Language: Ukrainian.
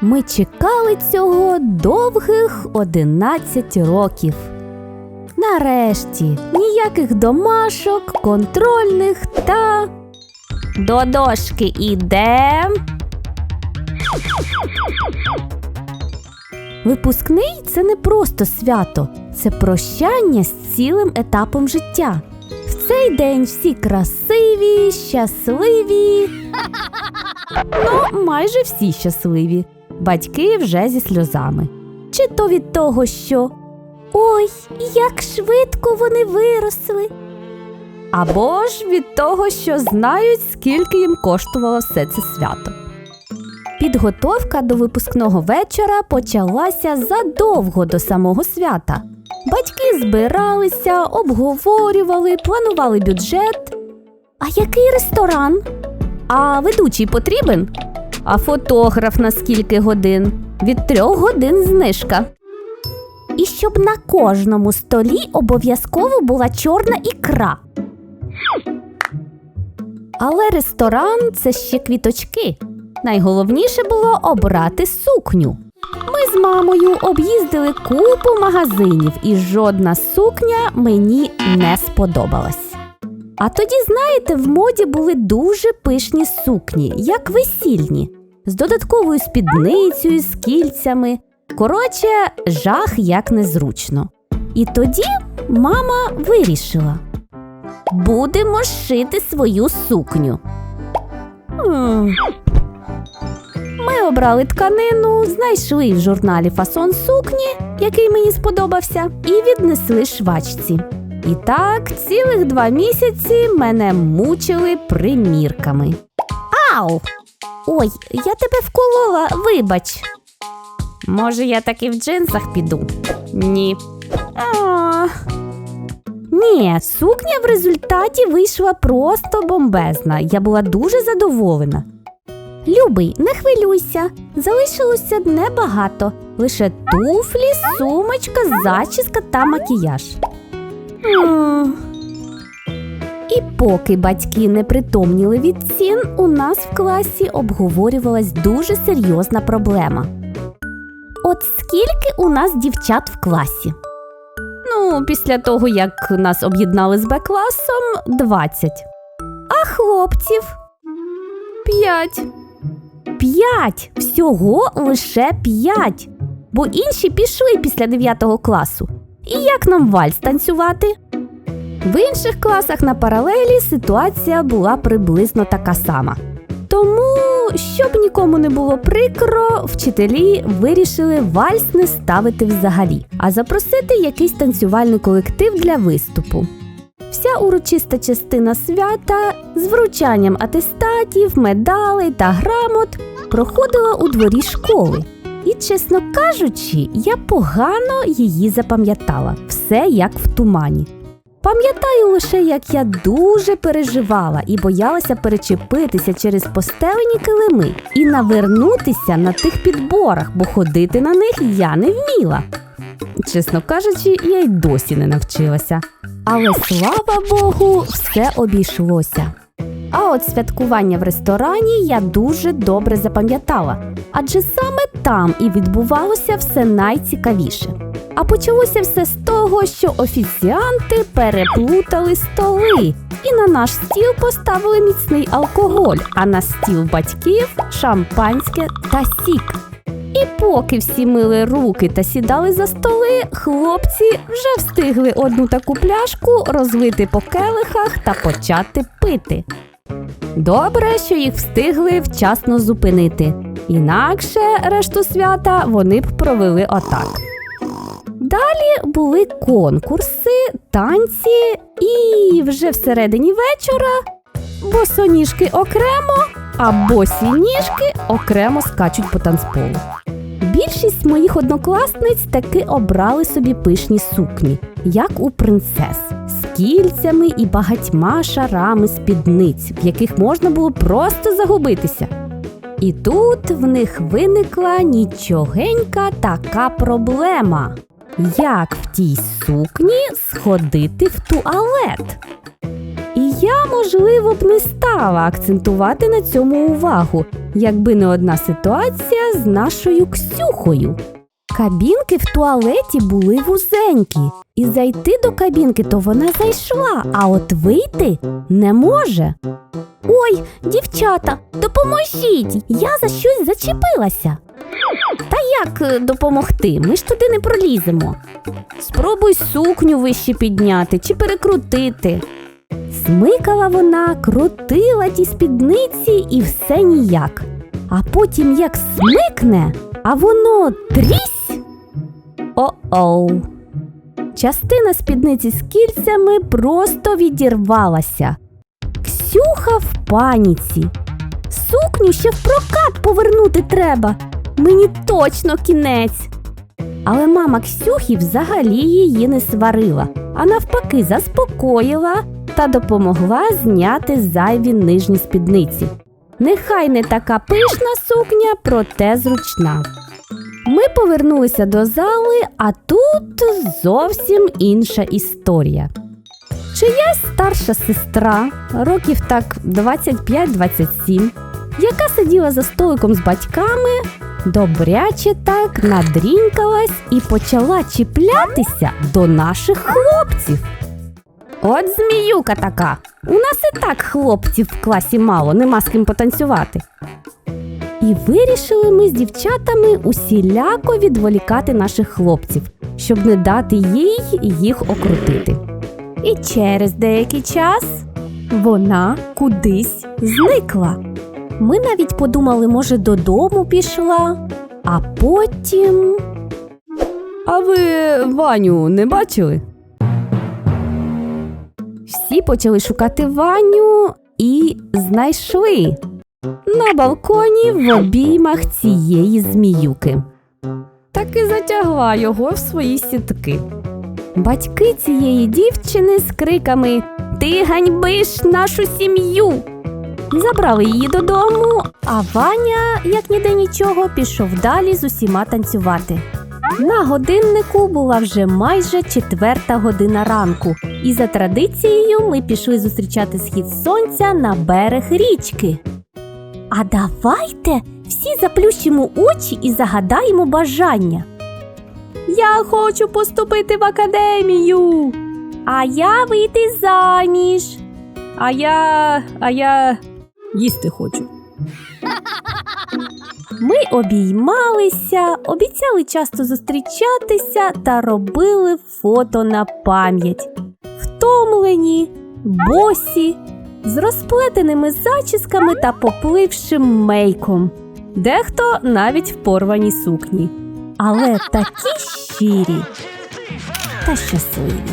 Ми чекали цього довгих 11 років. Нарешті ніяких домашок, контрольних та… До дошки ідем! Випускний – це не просто свято, це прощання з цілим етапом життя. В цей день всі красиві, щасливі. Ну, майже всі щасливі. Батьки вже зі сльозами. Чи то від того, що «Ой, як швидко вони виросли!» Або ж від того, що знають, скільки їм коштувало все це свято. Підготовка до випускного вечора почалася задовго до самого свята. Батьки збиралися, обговорювали, планували бюджет. А який ресторан? А ведучий потрібен? А фотограф на скільки годин? Від 3 годин знижка. І щоб на кожному столі обов'язково була чорна ікра. Але ресторан – це ще квіточки. Найголовніше було обрати сукню. Ми з мамою об'їздили купу магазинів, і жодна сукня мені не сподобалась. А тоді, знаєте, в моді були дуже пишні сукні, як весільні, з додатковою спідницею, з кільцями. Коротше, жах як незручно. І тоді мама вирішила: будемо шити свою сукню. Ми обрали тканину, знайшли в журналі фасон сукні, який мені сподобався, і віднесли швачці. І так, цілих 2 місяці мене мучили примірками. Ау! Ой, я тебе вколола, вибач. Може, я таки в джинсах піду? Ні. Ні, сукня в результаті вийшла просто бомбезна. Я була дуже задоволена. Любий, не хвилюйся, залишилося небагато. Лише туфлі, сумочка, зачіска та макіяж. І поки батьки не притомніли від цін, у нас в класі обговорювалась дуже серйозна проблема. От скільки у нас дівчат в класі? Ну, після того, як нас об'єднали з Б-класом, 20. А хлопців? 5. 5! Всього лише 5! Бо інші пішли після 9 класу. І як нам вальс танцювати? В інших класах на паралелі ситуація була приблизно така сама. Тому, щоб нікому не було прикро, вчителі вирішили вальс не ставити взагалі, а запросити якийсь танцювальний колектив для виступу. Вся урочиста частина свята з вручанням атестатів, медалей та грамот проходила у дворі школи. І, чесно кажучи, я погано її запам'ятала. Все як в тумані. Пам'ятаю лише, як я дуже переживала і боялася перечепитися через постелені килими і навернутися на тих підборах, бо ходити на них я не вміла. Чесно кажучи, я й досі не навчилася. Але, слава Богу, все обійшлося. А от святкування в ресторані я дуже добре запам'ятала, адже саме там і відбувалося все найцікавіше. А почалося все з того, що офіціанти переплутали столи і на наш стіл поставили міцний алкоголь, а на стіл батьків – шампанське та сік. І поки всі мили руки та сідали за столи, хлопці вже встигли одну таку пляшку розлити по келихах та почати пити. Добре, що їх встигли вчасно зупинити. Інакше решту свята вони б провели отак. Далі були конкурси, танці і вже всередині вечора босоніжки окремо, а босі ніжки окремо скачуть по танцполу. Більшість моїх однокласниць таки обрали собі пишні сукні, як у принцес, з кільцями і багатьма шарами спідниць, в яких можна було просто загубитися. І тут в них виникла нічогенька така проблема. Як в тій сукні сходити в туалет? І я, можливо, б не стала акцентувати на цьому увагу, якби не одна ситуація з нашою Ксюхою. Кабінки в туалеті були вузенькі, і зайти до кабінки то вона зайшла, а от вийти не може. Ой, дівчата, допоможіть, я за щось зачепилася. Та як допомогти? Ми ж туди не проліземо. Спробуй сукню вище підняти чи перекрутити. Смикала вона, крутила ті спідниці і все ніяк. А потім як смикне, а воно трісь. О-оу. Частина спідниці з кільцями просто відірвалася. Ксюха в паніці. Сукню ще в прокат повернути треба. Мені точно кінець. Але мама Ксюхи взагалі її не сварила, а навпаки заспокоїла та допомогла зняти зайві нижні спідниці. Нехай не така пишна сукня, проте зручна. Ми повернулися до зали, а тут зовсім інша історія. Чиясь старша сестра, років так 25-27, яка сиділа за столиком з батьками, добряче так надрінькалась і почала чіплятися до наших хлопців. От зміюка така, у нас і так хлопців в класі мало, нема з ким потанцювати. І вирішили ми з дівчатами усіляко відволікати наших хлопців, щоб не дати їй їх окрутити. І через деякий час вона кудись зникла. Ми навіть подумали, може, додому пішла, а потім… А ви Ваню не бачили? Всі почали шукати Ваню і знайшли. На балконі в обіймах цієї зміюки. Так і затягла його в свої сітки. Батьки цієї дівчини з криками «Ти ганьбиш нашу сім'ю!» забрали її додому, а Ваня, як ніде нічого, пішов далі з усіма танцювати. На годиннику була вже майже 4 година ранку, і за традицією ми пішли зустрічати схід сонця на берег річки. А давайте всі заплющимо очі і загадаємо бажання. Я хочу поступити в академію. А я вийти заміж. А я їсти хочу. Ми обіймалися, обіцяли часто зустрічатися та робили фото на пам'ять. Втомлені, босі, з розплетеними зачісками та поплившим мейком. Дехто навіть в порваній сукні. Але такі щирі та щасливі.